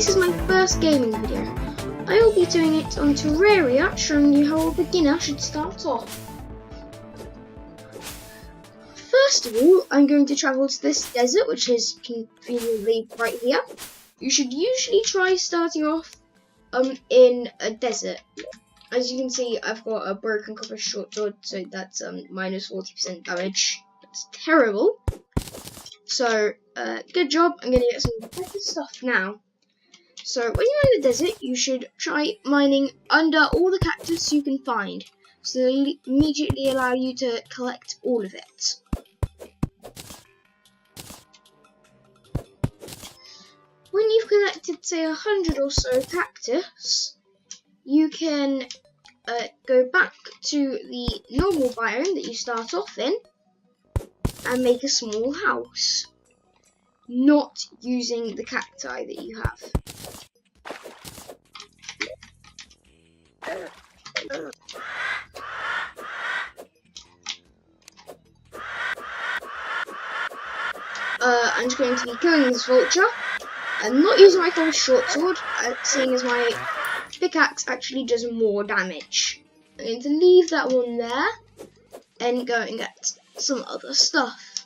this is my first gaming video. I will be doing it on Terraria, showing you how a beginner should start off. First of all, I'm going to travel to this desert, which is conveniently right here. You should usually try starting off in a desert. As you can see, I've got a broken copper short sword, so that's minus 40% damage. That's terrible. So, good job. I'm going to get some better stuff now. So, when you're in the desert, you should try mining under all the cactus you can find. So they'll immediately allow you to collect all of it. When you've collected, say, 100 or so cactus, you can go back to the normal biome that you start off in and make a small house, not using the cacti that you have. I'm just going to be killing this vulture. I'm not using my full short sword, seeing as my pickaxe actually does more damage. I'm going to leave that one there and go and get some other stuff.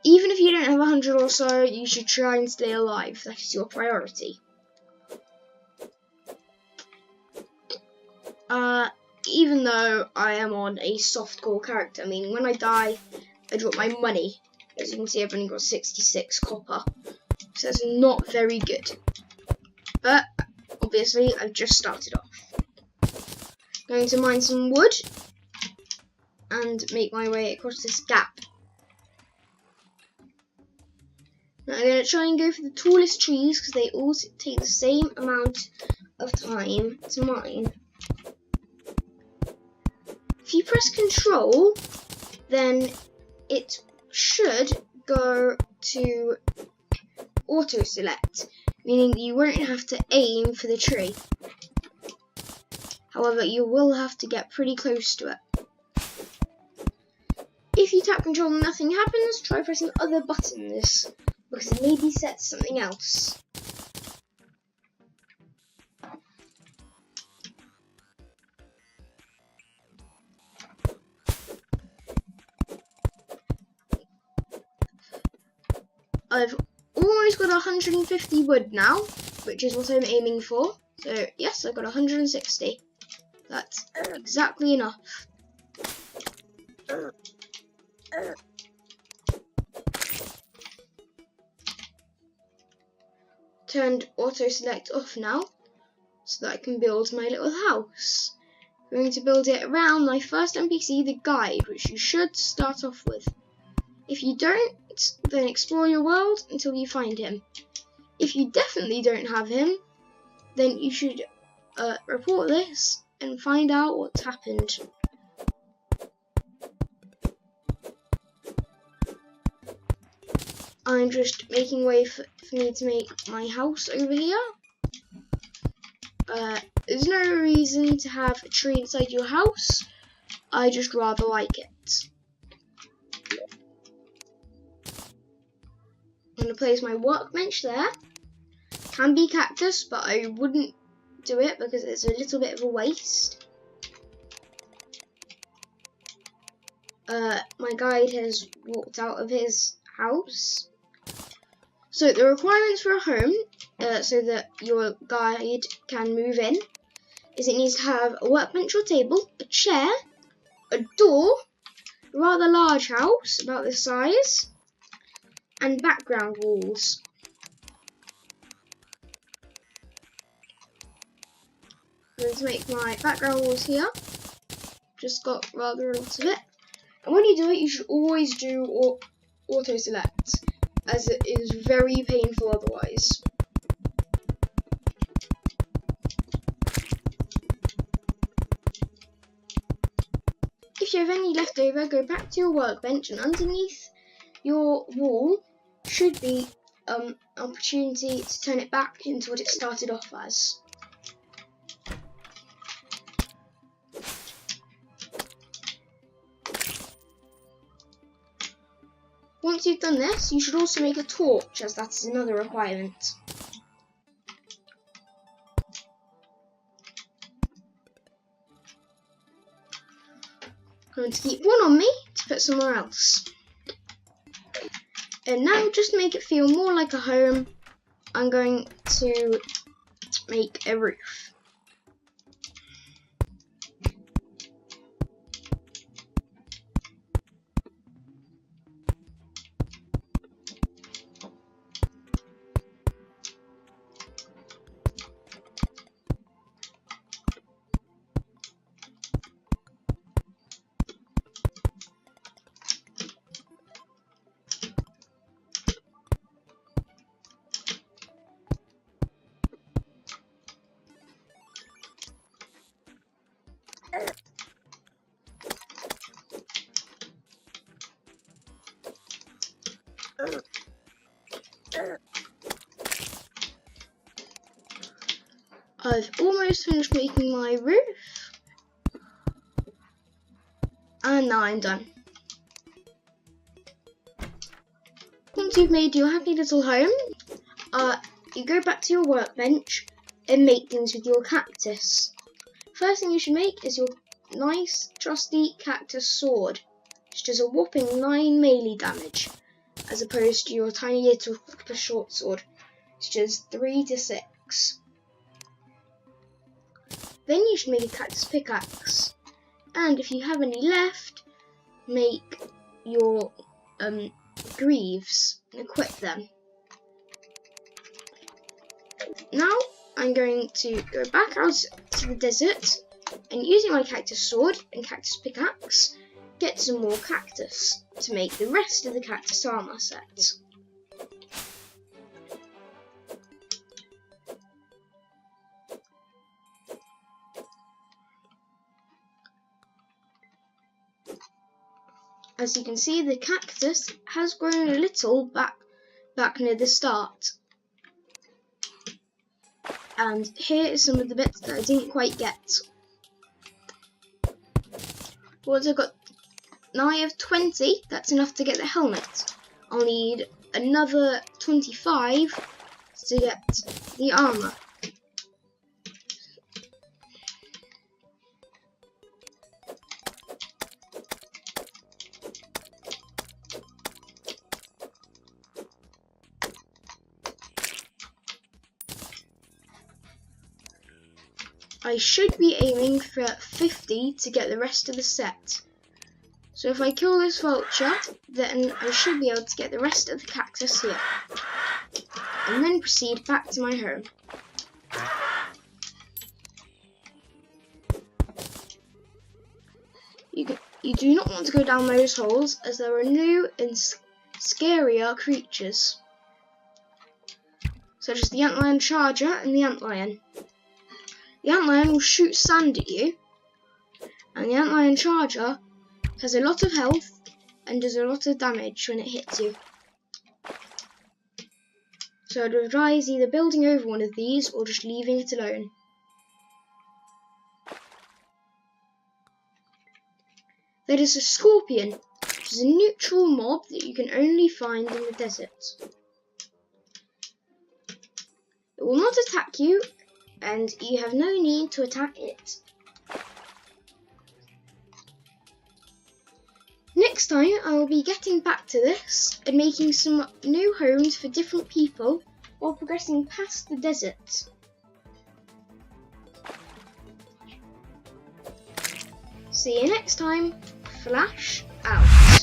Even if you don't have 100 or so, you should try and stay alive. That is your priority. Even though I am on a softcore character, I mean, when I die, I drop my money. As you can see, I've only got 66 copper. So that's not very good. But, obviously, I've just started off. Going to mine some wood and make my way across this gap. Now I'm going to try and go for the tallest trees because they all take the same amount of time to mine. If you press Control, then it should go to auto select, meaning that you won't have to aim for the tree. However, you will have to get pretty close to it. If you tap Control and nothing happens, try pressing other buttons, because it maybe sets something else. I've almost got 150 wood now, which is what I'm aiming for. So yes, I've got 160. That's exactly enough. Turned auto select off now, so that I can build my little house. I'm going to build it around my first NPC, the guide, which you should start off with. If you don't, then explore your world until you find him. If you definitely don't have him, then you should report this and find out what's happened. I'm just making way for me to make my house over here. There's no reason to have a tree inside your house. I just rather like it. I'm going to place my workbench there. Can be cactus, but I wouldn't do it because it's a little bit of a waste. My guide has walked out of his house. So the requirements for a home, so that your guide can move in, is it needs to have a workbench or table, a chair, a door, a rather large house, about this size, and background walls. I'm going to make my background walls here. Just got rather a lot of it. And when you do it, you should always do auto select, as it is very painful otherwise. If you have any left over, go back to your workbench, and underneath your wall should be an opportunity to turn it back into what it started off as. Once you've done this, you should also make a torch, as that is another requirement. I'm going to keep one on me to put somewhere else. And now, just to make it feel more like a home, I'm going to make a roof. I've almost finished making my roof, and now I'm done. Once you've made your happy little home, you go back to your workbench and make things with your cactus. First thing you should make is your nice, trusty cactus sword, which does a whopping 9 melee damage, as opposed to your tiny little short sword, which does 3 to 6. Then you should make a cactus pickaxe, and if you have any left, make your greaves and equip them. Now I'm going to go back out to the desert and, using my cactus sword and cactus pickaxe, get some more cactus to make the rest of the cactus armor set. As you can see, the cactus has grown a little back near the start. And here is some of the bits that I didn't quite get. Once I've got, now I have 20, that's enough to get the helmet. I'll need another 25 to get the armor. I should be aiming for 50 to get the rest of the set. So if I kill this vulture, then I should be able to get the rest of the cactus here. And then proceed back to my home. You do not want to go down those holes, as there are new and scarier creatures, such as the antlion charger and the antlion. The antlion will shoot sand at you, and the antlion charger has a lot of health and does a lot of damage when it hits you. So I'd advise either building over one of these or just leaving it alone. There is a scorpion, which is a neutral mob that you can only find in the desert. It will not attack you, and you have no need to attack it. Next time I will be getting back to this and making some new homes for different people while progressing past the desert. See you next time. Flash out.